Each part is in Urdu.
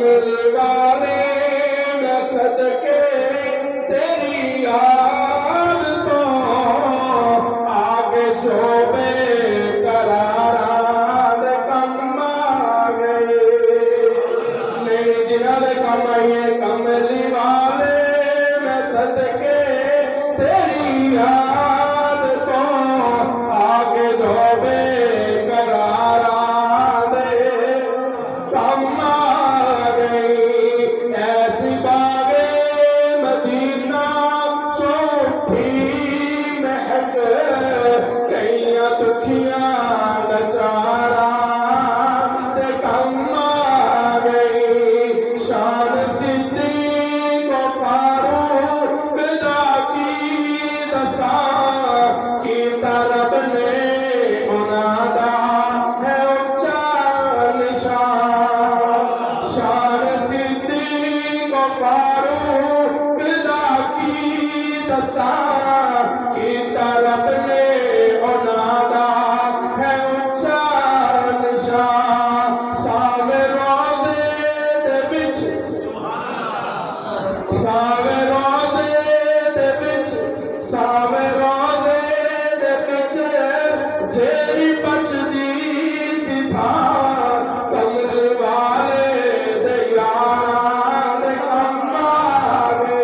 کمل والے میں صدقے تیری یاد تو آگے جو بے قراران کم آگے میری جنال کمائیے کملی والے میں صدقے تیری یاد تو آگے جو بے قراران کم آگے ایسی باغے مدینہ چوٹھی مہک کئیاں دکھیاں نچارا کم آگئی شان صدیق و فاروق دا کی دسا کی طرف نے منادا ہے اچھا نشان شان صدیق و فاروق دا کی دسا کی طرف نے منادا ہے اچھا نشان ساوے روزے دے بچ ساوے روزے دے بچ ساوے روزے دے بچ جیری بچ دی سپا کمل والے دے یار دے کم آگے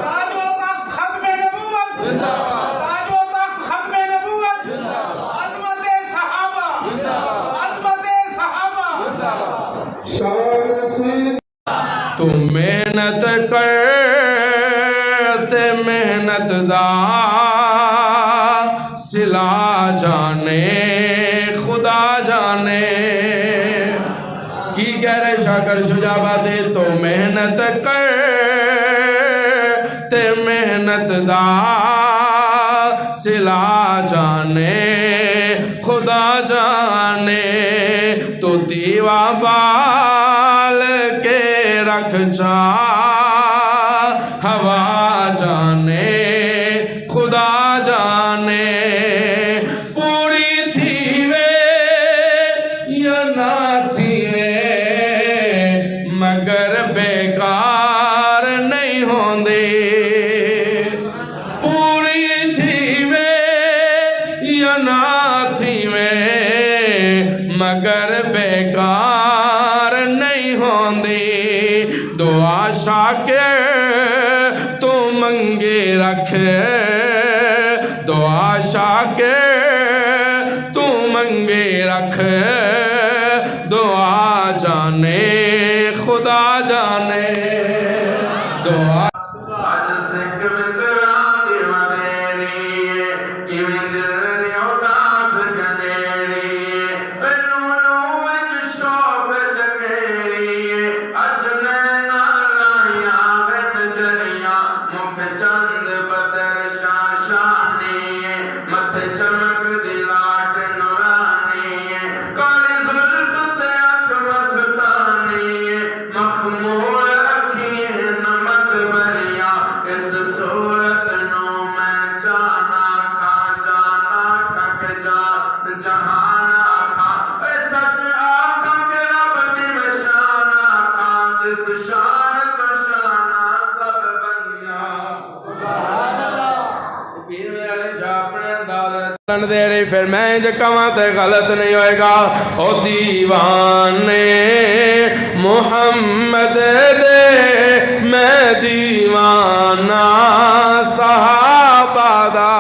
تاجوں تک ختم نبوت تاجوں تک ختم نبوت عظمت صحابہ عظمت صحابہ شان سے تو محنت کرتے محنت دا سلا جانے خدا جانے کی کہہ رہے شاکر شجاع باتیں تو محنت کرتے محنت دا سلا جانے خدا جانے تو دیوا بال کے رکھ جا ہوا جانے خدا جانے پوری تھی وے یا نہ تھی وے مگر بیکار نہیں ہوندی پوری تھی وے یا نہ تھی وے مگر بیکار نہیں ہوندی دعا شاکر تو منگے رکھ دعا شاکر تو منگے رکھ دعا جانے خدا جانے دعا دے رہی پھر میں جو کہاں تے غلط نہیں ہوئے گا او دیوانے محمد دے میں دیوانہ صحابہ دا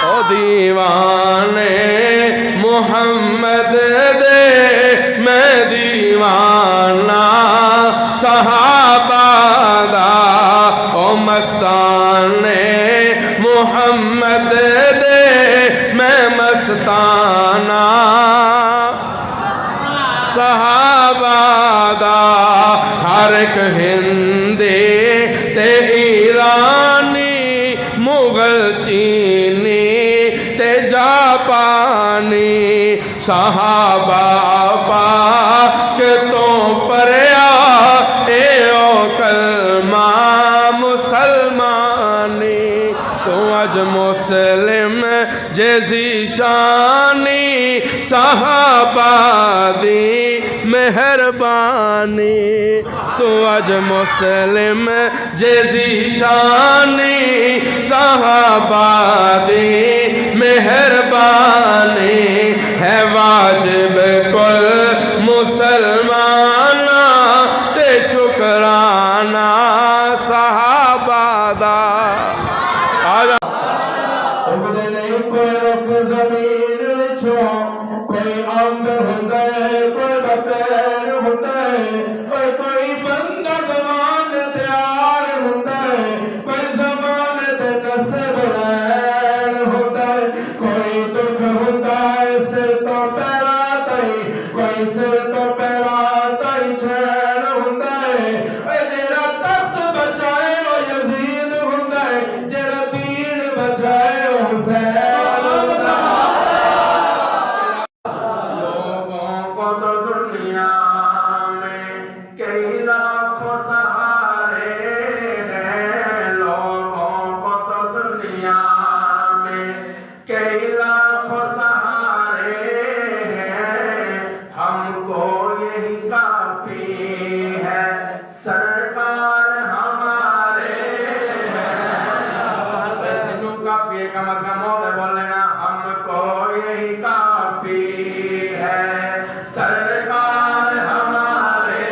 او دیوانے محمد دے میں دیوانہ صحابہ دا او مستانے محمد دے میں مستانہ صحابہ دا ہر ایک ہندی تے ایرانی مغل چینی تے جاپانی صحابہ پاک تو پریا اے او کلمہ مسلمانی تو اج مسلم جیسی شانی صحابہ دی مہربانی تو اج مسلم جیسی شانی صحابہ دی مہربانی ہے واجب کل مسلمان تے شکرانہ صحابہ دا کوئی رب زمین وچوں کوئی آمد ہوتا ہے کوئی بطیر ہوتا ہے کوئی بندہ زمان تیار ہوتا ہے کوئی زمان تے نصب رین ہوتا ہے کوئی دکھ ہوتا ہے سر تو پیرا تائی کوئی سر تو پیرا تائی چین ہوتا ہے جیرا تخت بچائے وہ یزید ہوتا ہے جیرا دین بچائے حسین لوگوں کو تو دنیا میں کئی لاکھوں سہارے ہیں لوگوں کو تو دنیا میں کئی لاکھوں سہارے ہیں ہم کو یہی کافی ہے سرکار ہمارے جنوں کافی ہے کم از کم ہوتے بول لینا ہم کو یہی کافی ہے سرکار ہمارے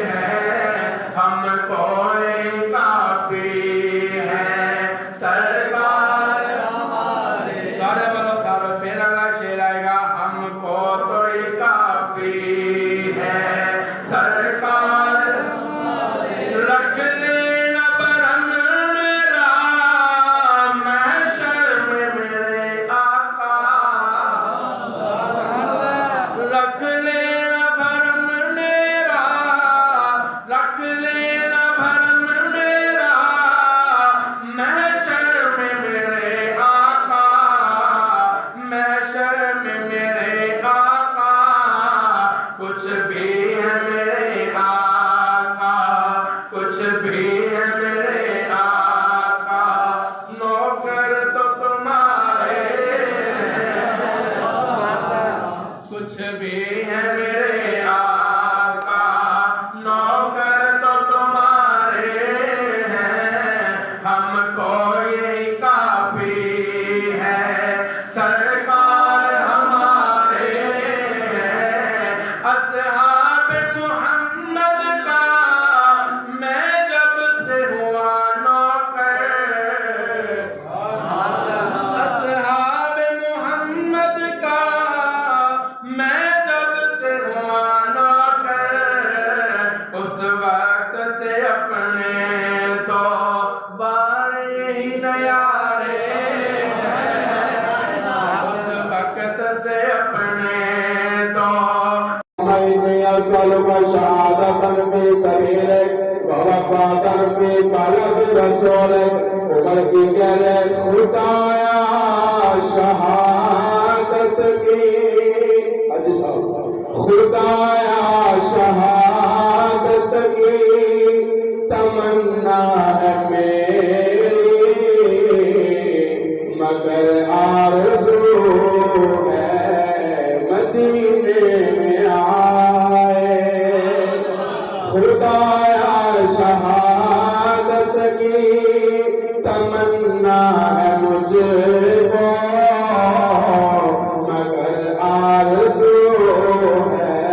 ہیں ہم کو یہی کافی ہے سرکار ہمارے سارے بولو سارے پھر اگلا شعر آئے گا ہم کو تو یہ کافی ہے سرکار رکھ لینا برہم میرا محشر میں میرے آقا رکھ لینا بھرم میرا رکھ لینا بھرم میرا محشر میں میرے آقا محشر میں میرے آقا کچھ بھی ہے میرے آقا کچھ بھی ہے میرے آقا نوکر تو تمہارے کچھ بھی ہے میرے آقا نوکر تو تمہارے ہیں ہم کو یہی کافی ہے سرکار ہمارے ہیں اصحاب محمد کا میں جب سے ہوا نوکر اصحاب محمد کا میں جب سے ہوا نوکر اس وقت سے اپنے تو بار یہی نیارے اس وقت سے اپنے تو أسألك شهادة في سبيلك ووفاة في طلب رسولك وملكك لك خدایا شہادت کی خدایا شہادت کی تمنا ہے میری مگر آرزو ہے مدینے میں آئے خدایا شہادت کی تمنا ہے مجھے کو مگر آرزو ہے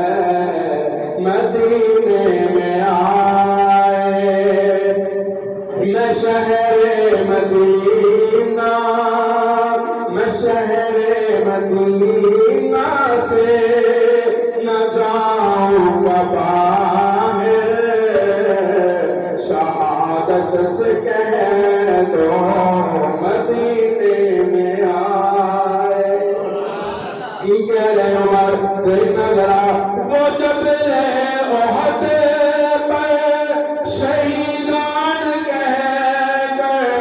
مدینے میں آئے میں شہر مدینہ میں شہر مدینہ سے نہ جاؤں گا باہر شہادت سے کہہ دو مدینے میں آئے کی کہہ رہے عمر دیکھنا ذرا وہ جب احد پر شہیدان کہہ کر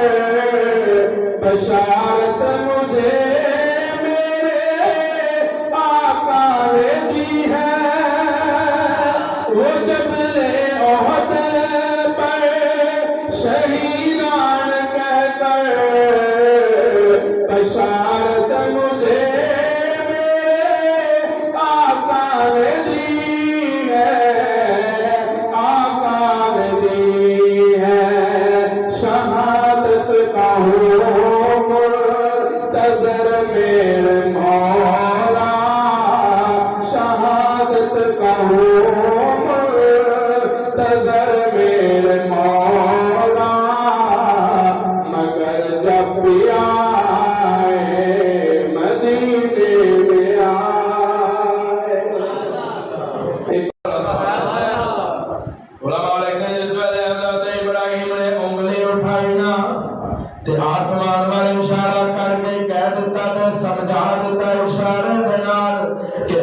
بشارت مجھے میرے آقا نے دی ہے وہ جب احد پر شہیدان کہہ کر بشارت مجھے میرے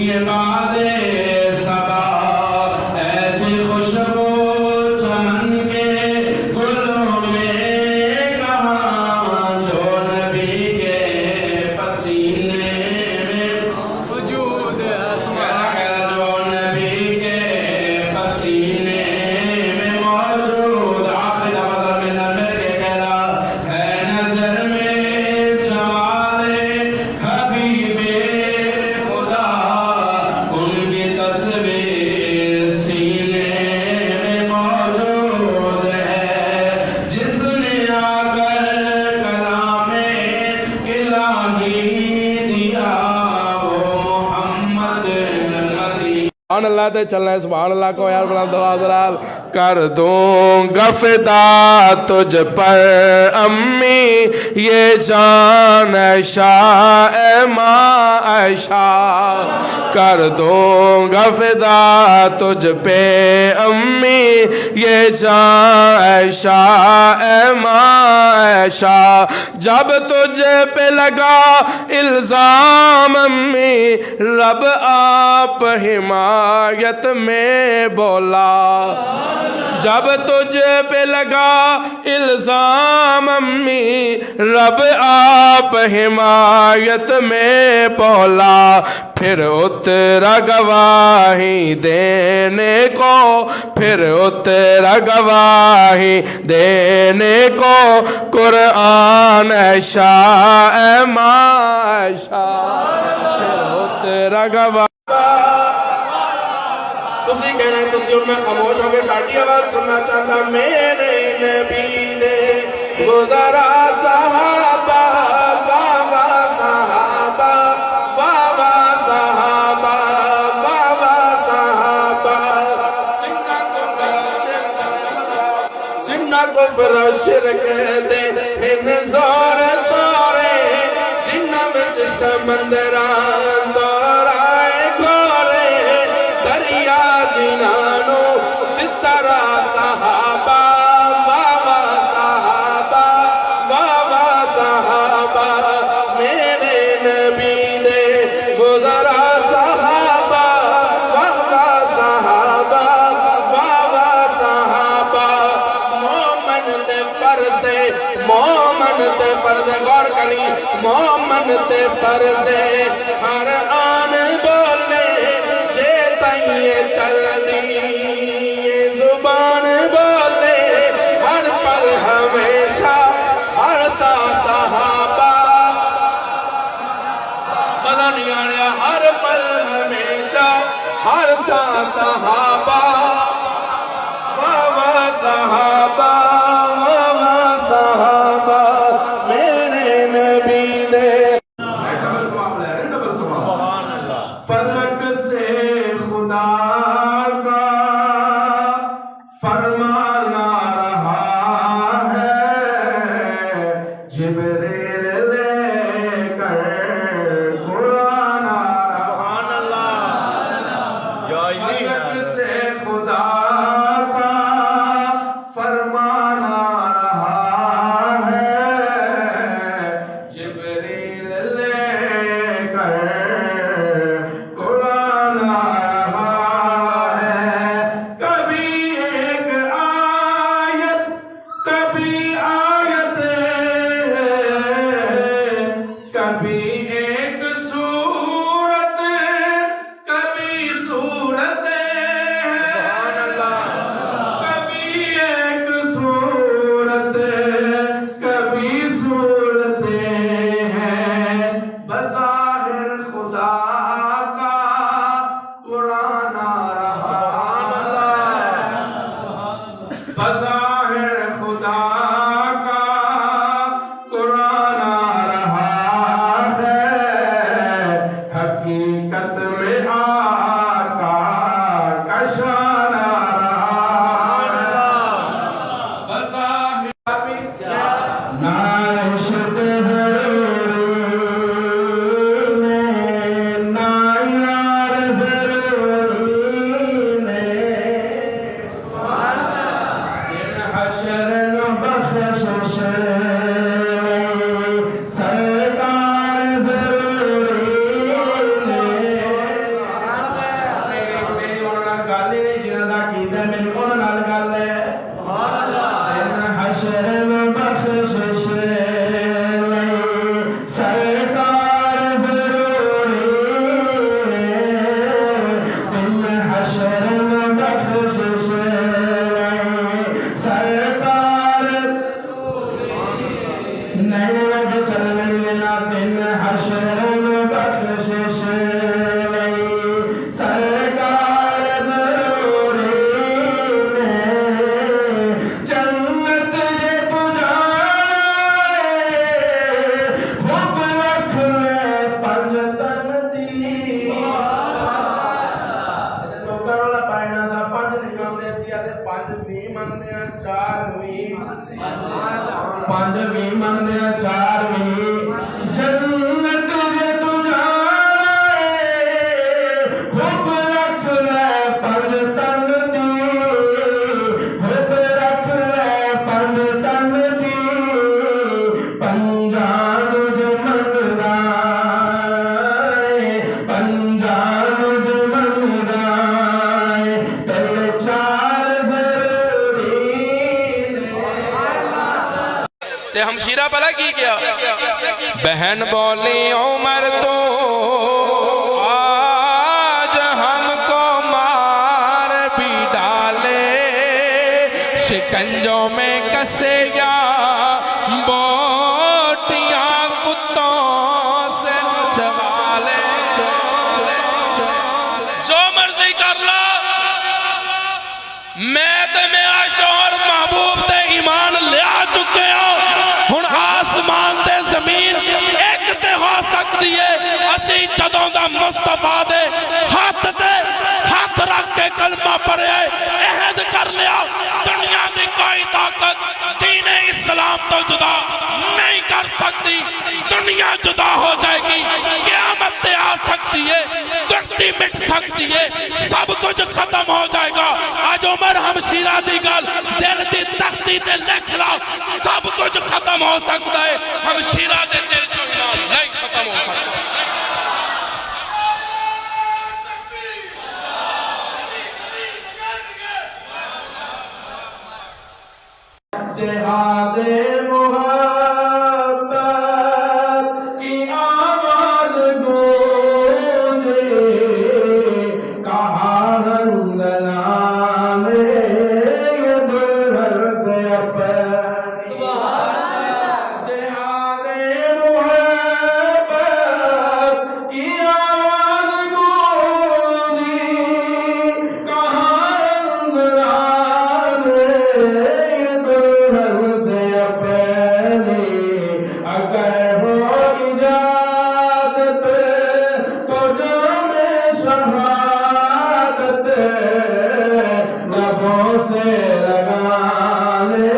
یہ بادے صبا ایسی خوشبو چمن کے گلوں میں کہاں جو نبی کے پسینے میں وجود اسماء جو نبی کے پسینے میں موجود آخری دفعہ میں نظر کے کہلا ہے نظر میں جمال حبیب خدا ان کی تصویر سینے میں موجود ہے جس نے آ کر کلام الہی دیا وہ محمد نبی سبحان اللہ تے چلنا ہے سبحان اللہ کو یار بلند آواز نال کر دوں گا فدا تجھ پر امی یہ جان عائشہ اے ماں عائشہ کر دوں گا فدا تجھ پہ امی یہ جان عائشہ اے ماں عائشہ جب تجھ پہ لگا الزام امی رب آپ حمایت میں بولا جب تجھ پہ لگا الزام امی رب آپ حمایت میں بولا پھر اترا گواہی دینے کو پھر اترا گواہی دینے کو قرآن عائشہ اے ماں عائشہ پھر اترا گواہی تسی کہنا ہے تسی ان میں خاموش ہو کے ٹاٹی آواز سننا چاہتا میرے نبی نے گزارا صحابہ بابا صحابہ بابا صحابہ بابا صحابہ جنہ کو فرشر کہتے ان زور تورے جنہ بچ سمندران دورائے گورے دریا جنانو تترا صحابہ بابا صحابہ بابا صحابہ میرے نبی نے گزارا صحابہ بابا صحابہ بابا صحابہ مومن تے فرض غور کری مومن تے فرض ہر آن بولے جے تائیں چل دی زبان بولے ہر پل ہمیشہ ہر سا صحابہ پتہ نہیں آیا ہر پل ہمیشہ ہر سا صحابہ بابا صحابہ بابا صحابہ میرے نبی نے فلک سے خدا کا فرمان آ رہا ہے جبریل لے کر قرآن آ رہا فلک سے خدا کا فرمان آ رہا ہے جبریل لے کر قرآن آ رہا ہے کبھی ایک آیت کبھی آیت کبھی ایک سورت کبھی سورت کبھی ایک سورت کبھی صورتیں ہیں بظاہر خدا کا قرآن آ رہا ہے بظاہر خدا کا قرآن آ رہا ہے حقیقت میں آقا کا شان آ رہا ہے بظاہر ناشد نایار ضروری حشر بخشش سرکار ضروری تے ہمشیرہ بلا کی کیا بہن بولی عمر تو آج ہم کو مار بھی ڈالے شکنجوں میں کسے یا بوٹیاں کتوں سے چبا لے جو مرضی کر لا میں تے میرا شوہر محبوب تے ایمان لیا چکے ہوں ہن آسمان تے زمین ایک تے ہو سکتی ہے اسی جدوں دا مصطفیٰ دے ہاتھ تے ہاتھ رکھ کے کلمہ پڑھے عہد کر لیا دنیا دی کوئی طاقت دین اسلام تو جدا نہیں کر سکتی دنیا جدا ہو جائے گی قیامت تے آ سکتی ہے دھرتی مٹ سکتی ہے سب کچھ ختم ہو جائے گا آج عمر ہمشیرہ دی گل دل دی تختی تے لکھ لا سب کچھ ختم ہو سکتا ہے ہمشیرہ دے دل جو ایمان نہیں ختم ہو سکتا جہاد محبت کی آواز گونجے کہاں رنگنا میں یہ دلہر سے اپن جہاد محبت کی آواز گونجے کہاں رنگنا میں اگر ہو اجازت تو جام شہادت لبوں سے لگانے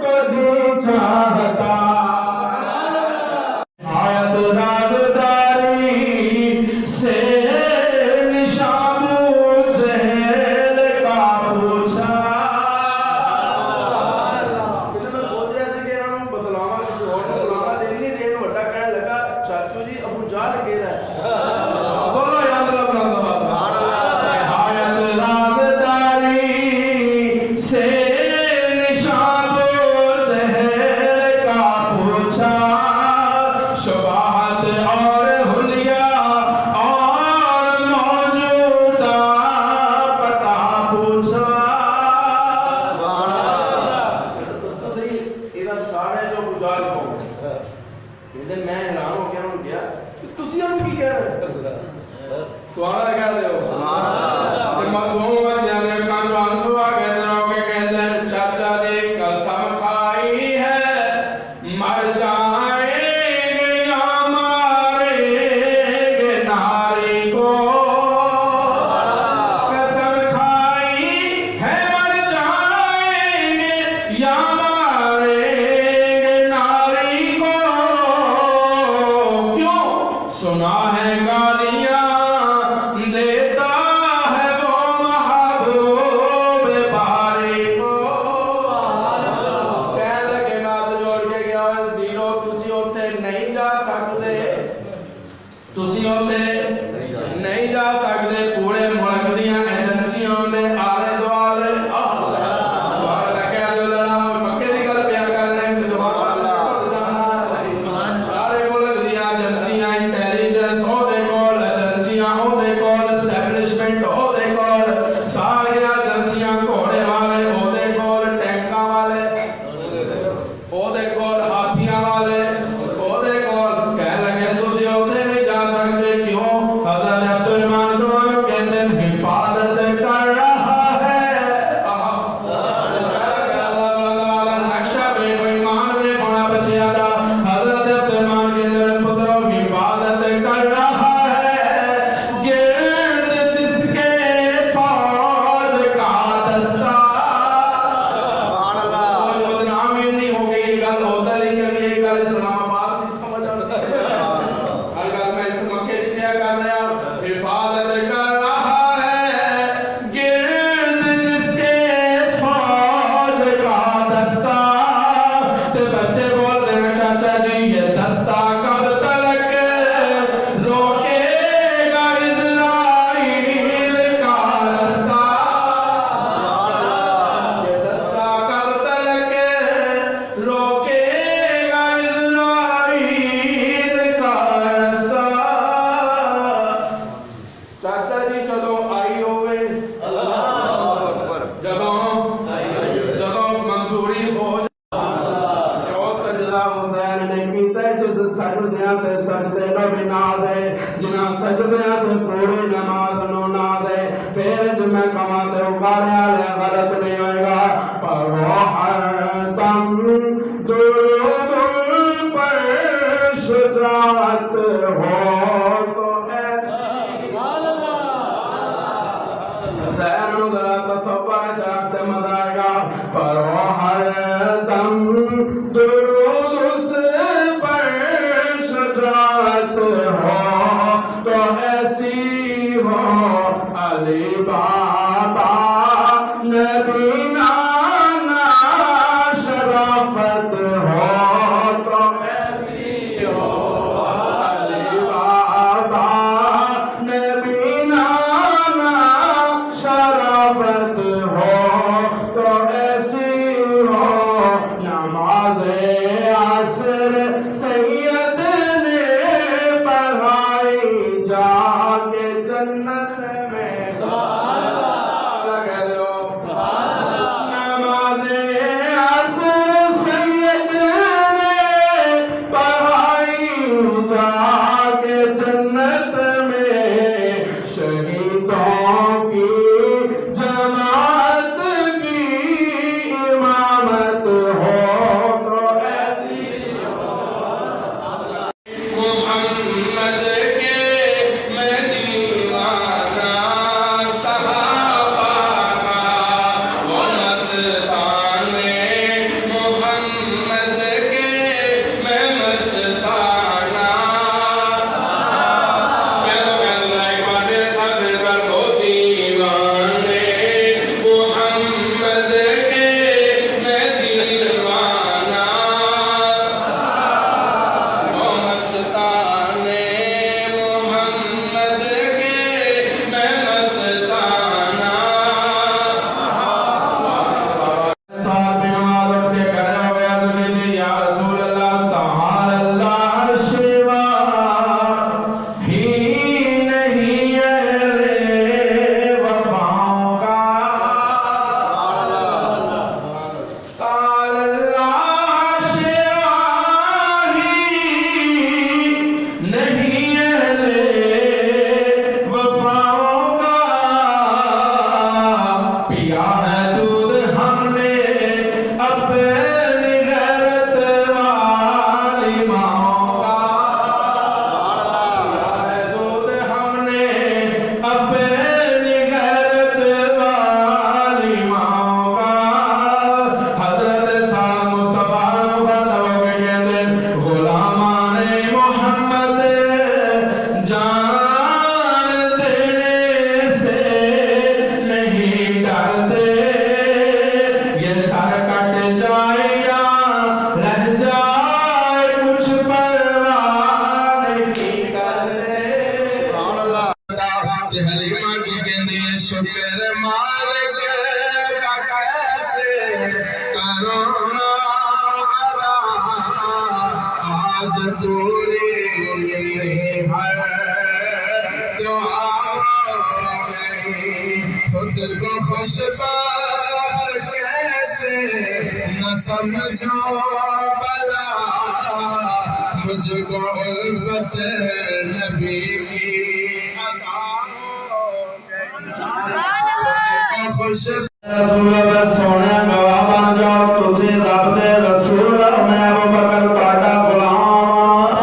کو جی چاہتا آیت رازداری سے نشان جہل کا پوچھا چاچو جی ابو جال کے رہا ہے بولو یاد رکھنا آیت رازداری سے نشان جہل کا پوچھا شبہت اور حلیہ اور موجودہ پتہ پوچھا دوستو صحیح ایدہ سارے جو ابو جال کو میں حیران ہو گیا ہوں گیا تسی ہم کی کہہ رہے سوالہ کہہ دے ہو جب مصوم بچے آنے کان جو آنسو آ کہتے رہو کہ کہتے ہیں چاچا جی قسم کھائی ہے مر جائیں گے یا ماریں گے ناری کو قسم کھائی ہے مر جائیں گے یا سنا ہے گالیاں دیتا ہے وہ محبوب باری کو کہہ لگے نات جوڑ کے گیا دیرو تسی ہوتے نہیں جا سکتے تسی ہوتے نہیں جا سکتے پورے ملک دیاں ایجنسیوں دے آلے دوالے حضرت عبدالرحمن پوری نماز نو نہ دے پھر جمع کما تے اکاریا لے غلط نہیں ہوئے گا پر وہ ہر دم درود پر شجاعت ہو تو ایسی حسین ذرا تصور چاہتے مزہ آئے گا پر وہ ہر دم درود اس پر شجاعت ہو تو ایسی ہو علی بابا نبی نانا شرافت ہو تو ایسی ہو علی بابا نبی نانا شرافت ہو تو ایسی ہو نماز عصر سید نے پڑھائی جا کے جنت میں نماز عصر سید نے پڑھائی جا کے جنت میں شہیدوں کی جماعت کی امامت ہو تو ایسی محمد کے میں دیوانہ صحابہ کا وہ مستانے محمد کے میں مستانہ دیوانے محمد کے میں دیوانہ وہ مستانے محمد کے میں مستانہ صاحب نماز اٹھتے کہنے ہوئے آدمی تھی یا رسول اللہ تعالی اللہ شیوا ہی نہیں اہل وفاؤں کا تعالی اللہ شیوا ہی نہیں اہل وفاؤں کا پیا ہے دودھ ہم نے اپنی غیرت والی ماں کا پیا ہے دودھ ہم نے اپنی غیرت والی ماں کا حضرت صاحب مصطفیٰ فتو کے کہتے غلامان محمد جان دینے سے نہیں ڈرتے یہ سر کٹ جائے یا رہ جائے کچھ پرواہ نہیں کرتے کہ حلیمہ کی کہندی ہے شکر مالک کا کیسے کروں ادا آج پوری ہر دعا میں خود کو خوشبخت کیسے نہ سمجھو بلا مجھ کو الفت نبی کی خوش رسول اللہ سونے گواہ بن جاؤ تسی رب دے رسول میں ابو بکر تہاڈا غلام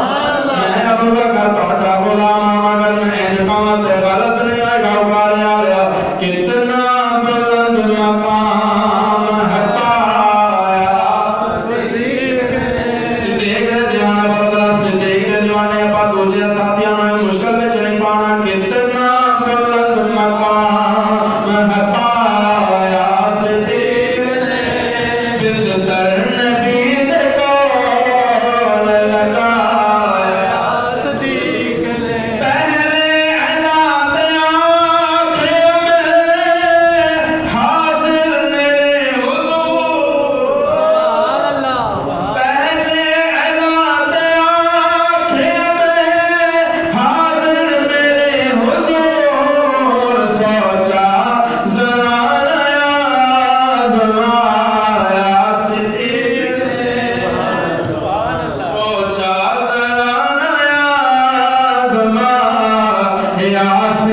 میں ابو بکر تہاڈا غلام مگر میں کہاں تے غلط نہیں ہے گاؤں لیا کتنا بلند مقام ہے پایا صدیق دیوانے بولا صدیق دیوانے پا دوجے ساتھیاں میں مشکل میں چلی پانا کتنا بلند مقام ہے پایا صدیق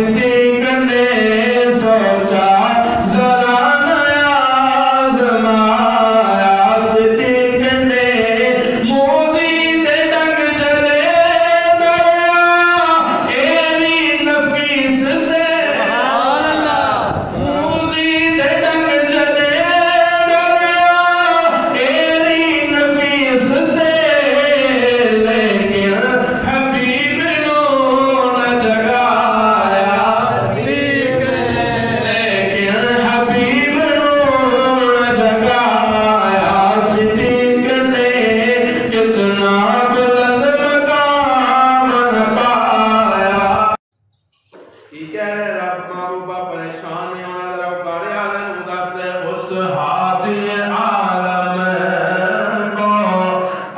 صدیق نے سوچا ذرا نیا آزمایا صدیق نے موزی دے ڈنگ چلے دریا ایلی نفیس دے موزی دے ڈنگ چلے دریا ایلی نفیس دے لیکن حبیب نو نہ جگایا لیکن حبیب نو نہ جگایا صدیق نے کتنا بلند مقام نہ پایا ٹھیک ہے رب محبوبہ پریشان نہیں ہونا ذرا اکارے عالم دس دے اس ہادی عالم کو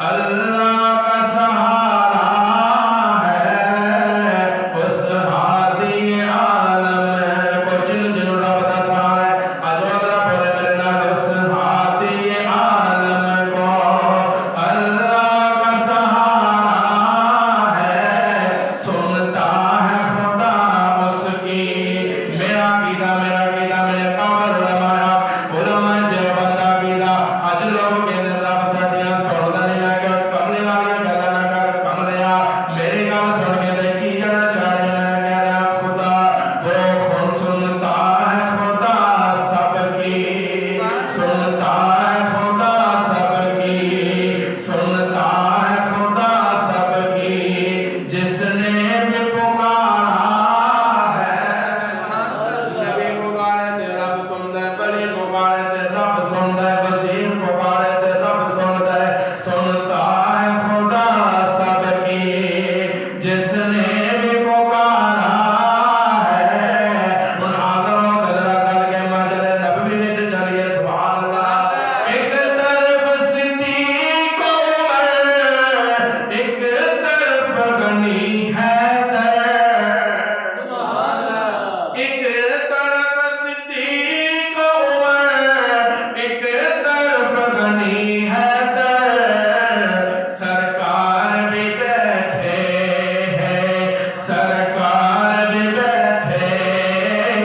اللہ کا سہارا ہے اس ہادی عالم کو جن جنوں رب دا سہارا ہے آج ذرا بولے میرے نال اس ہادی عالم کو اللہ کا سہارا ہے سنتا ہے خدا اس کی میرا قیدہ میرے قابل علماء دیوبند کا قیدہ آج لوگ کہتے رب ساڈیاں سندا نہیں لے کے کملی والیاں گلاں نہ کر کملیا میری گل سن کے تے کی کہنا چاہ رہے میں کہہ رہا خدا وہ کون سنتا ہے خدا سب کی سنتا ہے خدا سب کی سنتا ہے خدا سب کی جس نے بھی پکارا ہے نبی پکارے تے رب سندا ہے بلی پکارے تے رب سندا ہے وزیر پکارے تے رب سندا ہے سنتا ہے خدا سب کی جس نے بھی پکارا ہے من آدم قدرہ کر کے مجد نبوی وچ چلیے سبحان اللہ ایک طرف صدیق عمر ایک طرف غنی حیدر ایک طرف صدیق عمر ایک طرف غنی حیدر سرکار بھی بیٹھے ہیں سرکار بھی بیٹھے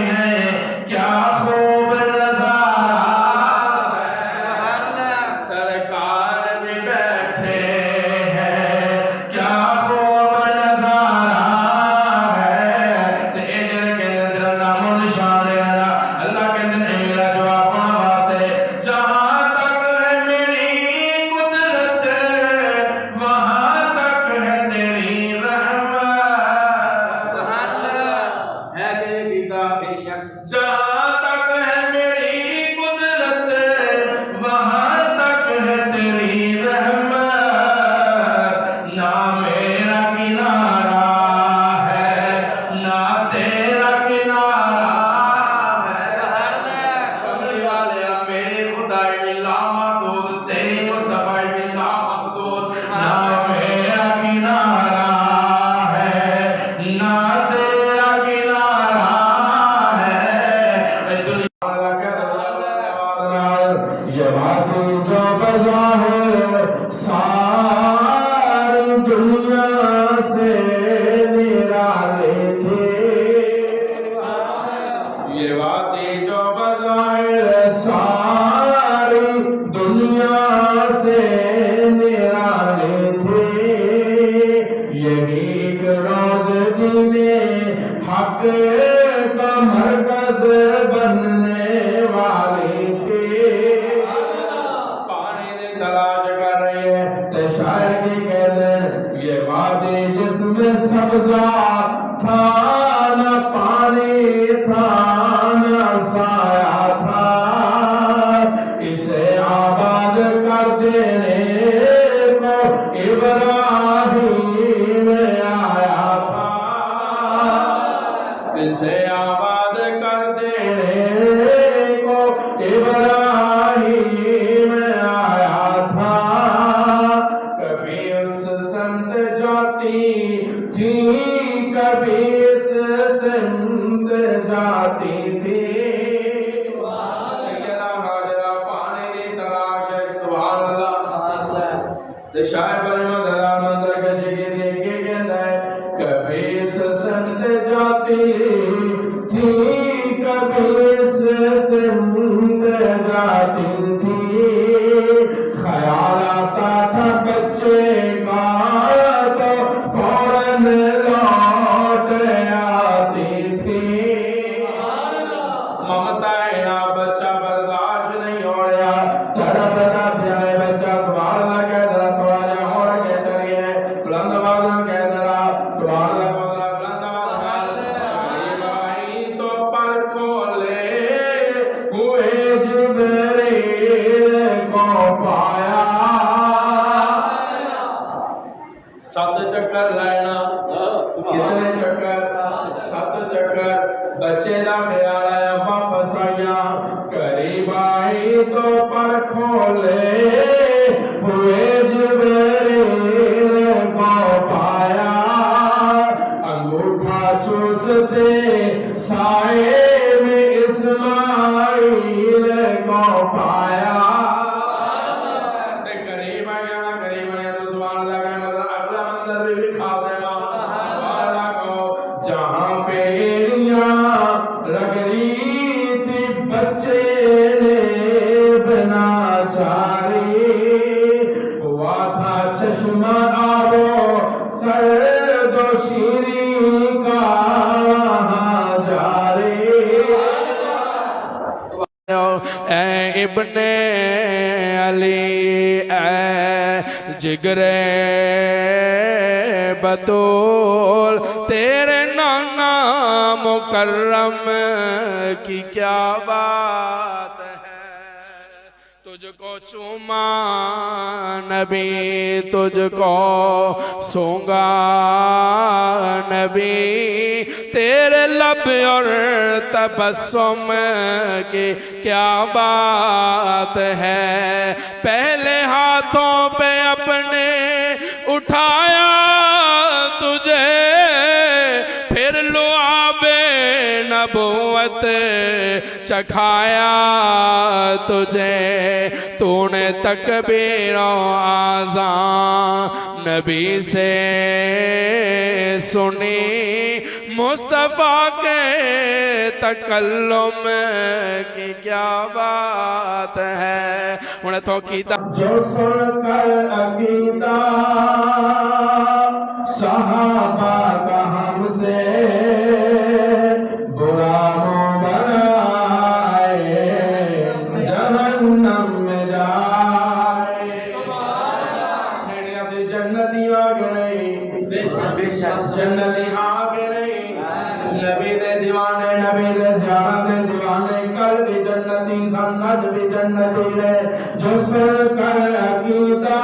ہیں کیا خوب نظارہ ہے سرکار بھی بیٹھے ہیں کیا خوب نظارہ ہے تے اے جڑے کہندے تیرا نام و نشان ہے اللہ کہندے اے میرا جواب ہونا واسطے جہاں تک ہے میری قدرت وہاں تک ہے تیری رحمت سبحان اللہ ہے کہ دیدہ بے شک جہاں تک ہے میری قدرت وہاں تک ہے تیری رحمت نہ میرا کنارہ ہے نہ تیرا کنارہ ہے کملی والے میرے خدائی باللہ محدود تیری مصطفی باللہ محدود نہ میرا کنارہ ہے نہ تیرا کنارہ ہے اے دنیا والا یہ وادی جو بظاہر ساری دنیا سے نرالے تھے یہ وادی جو بظاہر ساری دنیا سے نرالے تھے یہی ایک روز دین حق کا مرکز بننے والے تھے پانی دے تلاش کر رہے ہیں تے شاعر کی کہتے ہیں یہ وادی جس میں سبزہ تھا نہ پانی تھا نہ سایہ تھا اسے آباد کر دینے کو ابراہیم آیا تھا اسے آباد کر دینے کو ابراہیم آیا تھا کبھی اس سمت جاتی تھی کبھی اس سمت جاتی تھی سیدہ حاضرہ پانی دی تلاش ہے سبحان اللہ تو شاعر پر منظر کشی کی دیکھ کے کہتا ہے کبھی اس سمت جاتی چکر بچے دا خیال آیا واپس آیا قریب آئی تو پر کھولے ہوئے جبریل کو پایا انگوٹھا چوستے سائے میں اسماعیل کو پایا قریب آیا تو سبحان اللہ کا مطلب اگلا منظر بھی دکھا دے گا سبحان اللہ کو جہاں پہ ایڑیاں لگ رہی تھی بچے نے بنا چاری ہوا تھا چشمہ آبو سرد و شیریں کا جاری اے ابن علی اے جگر بطول تیرے نانا مکرم کی کیا بات ہے تجھ کو چوما نبی تجھ کو سونگا نبی تیرے لب اور تبسم کی کیا بات ہے پہلے ہاتھوں پہ اپنے اٹھایا تجھے پھر لعاب نبوت چکھایا تجھے تو نے تکبیر و آذان نبی سے سنی مصطفیٰ کے تکلم کی کیا بات ہے انہیں تو کیتا جو سن کر عقیدہ صحابہ کا ہم سے برا نہ بنائے جہنم میں جائے نیڑیاں سے جنتی آگے نہیں جنتی آگے نہیں نبی دے دیوانے نبی دے زیارت دے دیوانے کل بھی جنتی سمجھ بھی جنتی ہے جو سن کر عقیدہ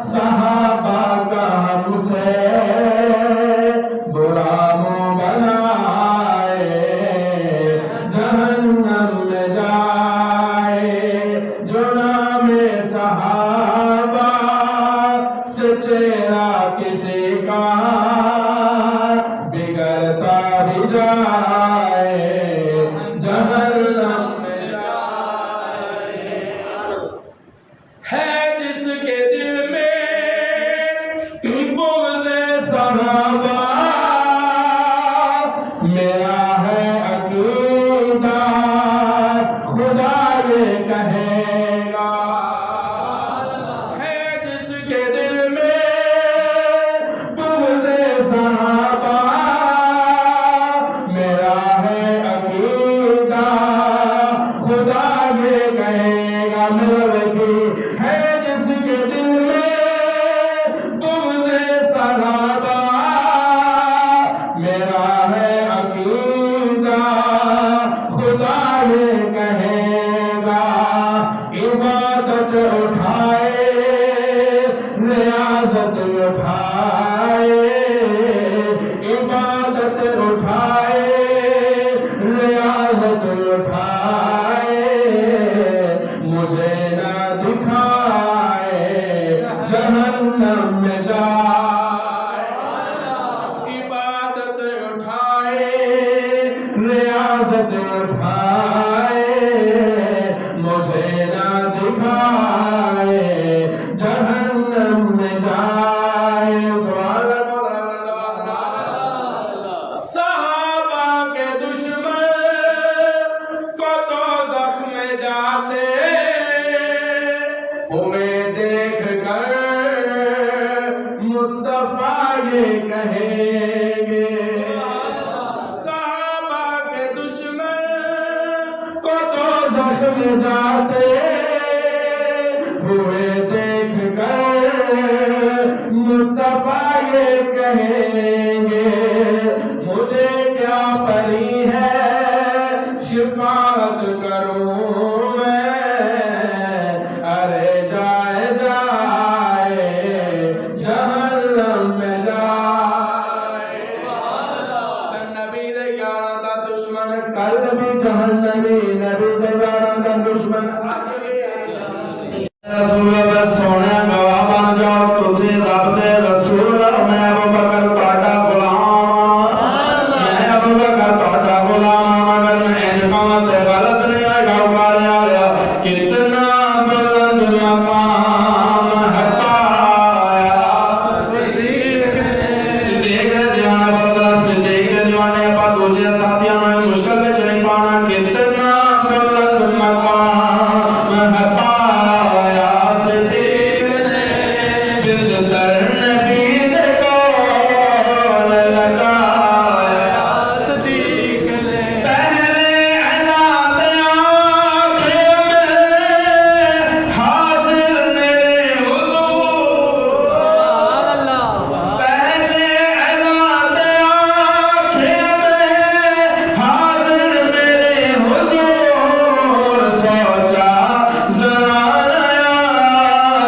صحابہ کا ہم سے برا منہ بنائے جہنم میں جائے جو نام صحابہ سے چہرہ کسی کا بگڑتا بھی جائے جہنم میں جائے ہے جس کے دل میں بغض صحابہ میرا ہے عقیدہ خدا یہ کہے گا ہے جس کے دل میں بغض صحابہ میرا ہے عقیدہ خدا یہ کہے گا میرے ہے جس کے دل میں بغض صحابہ میرا ہے عقیدہ خدا یہ کہے گا عبادت اٹھائے ریاضت اٹھائے عبادت اٹھائے ریاضت اٹھائے مجھے نہ دکھائے جہنم میں جائے عبادت اٹھائے ریاضت اٹھائے مجھے نہ دکھائے جہنم میں جائے سبحان اللہ صحابہ کے دشمن کو دوزخ میں جاتے انہیں دیکھ کر مصطفیٰ یہ کہیں گے صحابہ کے دشمن کو دوزخ میں جاتے ہوئے دیکھ کر مصطفیٰ یہ کہیں گے مجھے کیا پری ہے شفاعت کروں میں ارے جائے جائے جہنم میں جائے نبی کل بھی جہنمی نبی دلانا کا دشمن رسول اللہ سونے گواہ بن جاؤ تسی رب دے رسول میں ابو بکر تہاڈا غلام میں ابو بکر تہاڈا غلام مگر میں انکاں تے غلط نہیں ہے گاؤ ماریا لیا کتنا بلند مقام ہے پایا صدیق دیوانے بولا صدیق دیوانے پا دوجے ساتھیاں میں مشکل میں چلی پانا کتنا بلند مقام ہے پایا صدیق نے بستر نبی دے کول لگایا صدیق نے پہلے اعلان آنکھیں میں حاضر میرے حضور پہلے اعلان آنکھیں میں حاضر میرے حضور سوچا ذرا نیا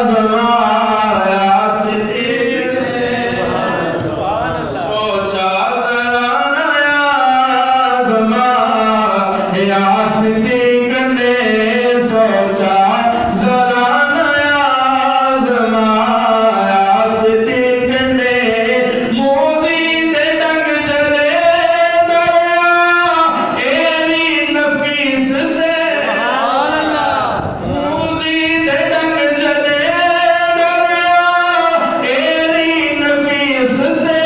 زمایا صدیق نے سوچا ذرا نیا زمایا صدیق نے سوچا ذرا نیا زمایا صدیق نے موزی دے ڈنگ چلے دریا ایوی نفیس دے موزی دے ڈنگ چلے دریا ایوی نفیس دے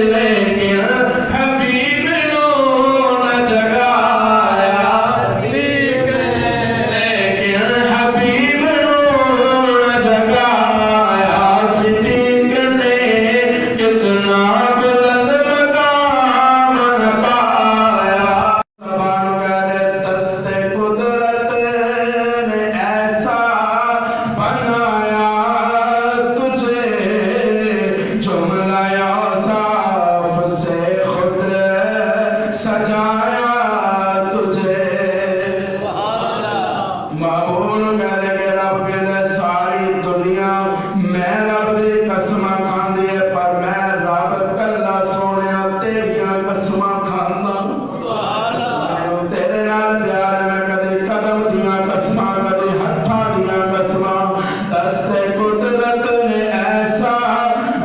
لیکن حبیب نو نہ جگایا صدیق نے لیکن حبیب نو نہ جگایا صدیق نے کتنا بلند مقام نہ پایا زبان کہے دست قدرت نے ایسا بنایا تجھے جملہ اوصاف سے خود سجایا تجھے معبول کہے کہ رب کہے ساری دنیا میں رب دی قسماں کھاندی ہے پر میں رب کلا سونیا تیریاں قسماں کھاندا میں تیرے نال پیار ہے میں کدی قدم دیاں قسماں کدی ہتھاں دیاں قسماں دست قدرت نے ایسا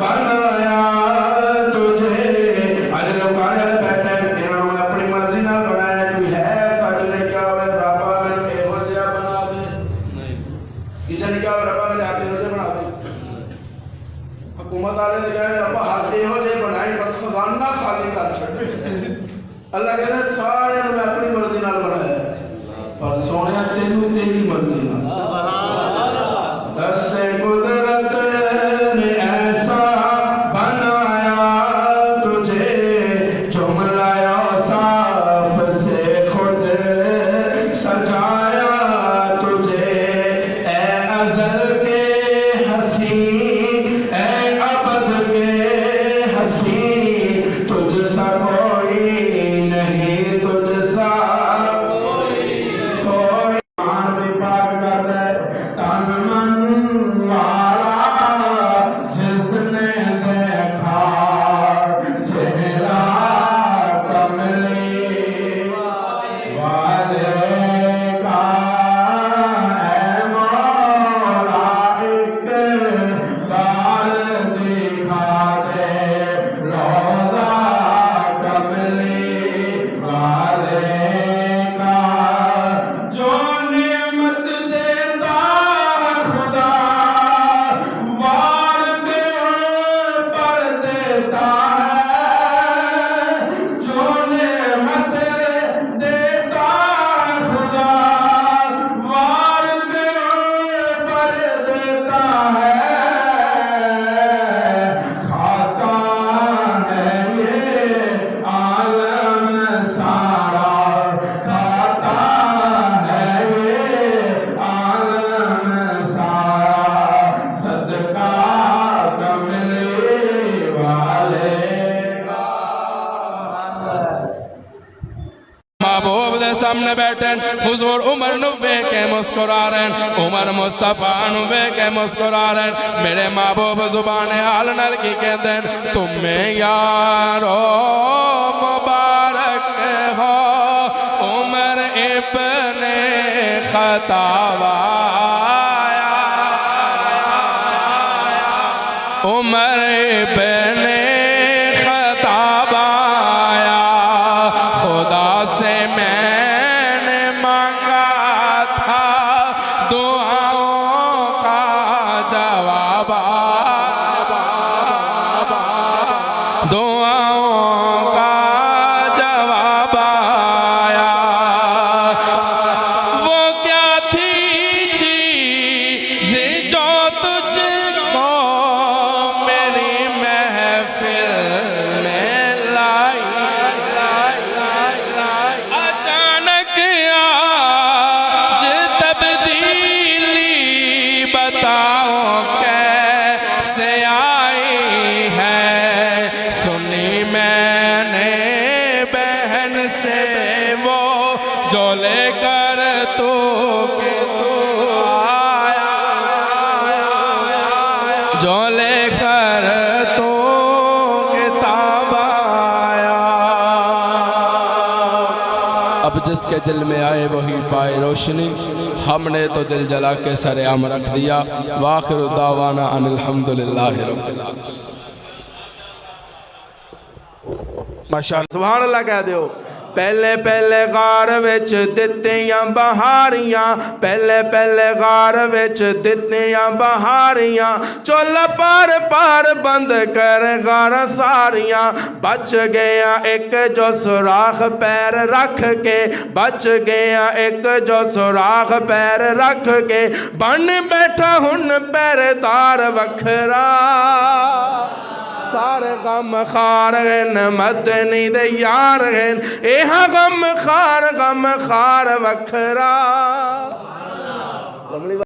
بنایا تجھے اج لوگ آنے بیٹھے کہ ہم اپنی مرضی نال بنایا کوئی ہے سچ نے کیا ہوئے رب میں ایہو جہا بنا دے کسی نے کیا رب نے آپ ایہو جہا بنا دے حکومت والے نے کہا رب ہر ایہو جہے بنائی بس خزانہ خالی کر چھڈ اللہ کہتا ہے سارے میں اپنی مرضی نال بنایا ہے پر سونے تینوں تیری مرضی نال دست قدرت نے ایسا بنایا تجھے جملہ اوصاف سے خود سجایا تجھے اے ازل کے حسین اے ابد کے حسین تجھ سا کوئی نہیں تجھ سا کوئی مان بھی پاک کر دے تن من والا جس نے دیکھا چہرہ کملی والے کا اے مولا ایک بار دکھا دے روضہ کملی والے کا جو نعمت دیتا خدا وار کے پر دیتا ہے جو نعمت دیتا خدا وار کے پر دیتا ہے کھاتا ہے یہ عالم سارا کھاتا ہے یہ عالم سارا صدقہ کملی والے کا محبوب دے سامنے بیٹھے حضور عمر نو ویکھ کے مسکرا رہے ہیں عمر مصطفیٰ نو ویکھ کے مسکرا رہے ہیں میرے محبوب زبان حال نال کی کہتے ہیں تمہیں یارو مبارک ہو خطابایا عمر بن خطاب آیا خدا سے میں نے مانگا تھا دعاؤں کا جواب دعاؤں کا جواب آیا وہ کیا تھی چیز جو تجھ کو میری محفل میں لائی اچانک آج تبدیلی بتاؤ کیسے آئی ہے سنی میں نے بہن سے وہ جو لے کر تو کہ تو آیا جو لے کر تو کتاب آیا اب جس کے دل میں آئے وہی پائے روشنی ہم نے تو دل جلا کے سر عام رکھ دیا وآخر دعوانا ان الحمدللہ رب العالمین ماشاءاللہ سبحان اللہ کہہ دیو پہلے پہلے غار وچ دتیاں بہاریاں پہلے پہلے غار وچ دتیاں بہاریاں چولا پار پار بند کر غار ساریاں بچ گیا ایک جو سوراخ پیر رکھ کے بچ گیا ایک جو سوراخ پیر رکھ کے بن بیٹھا ہن پیردار وکھرا سارے غم خار ہیں مدنی دے یار ہیں ایہا غم خار وکھرا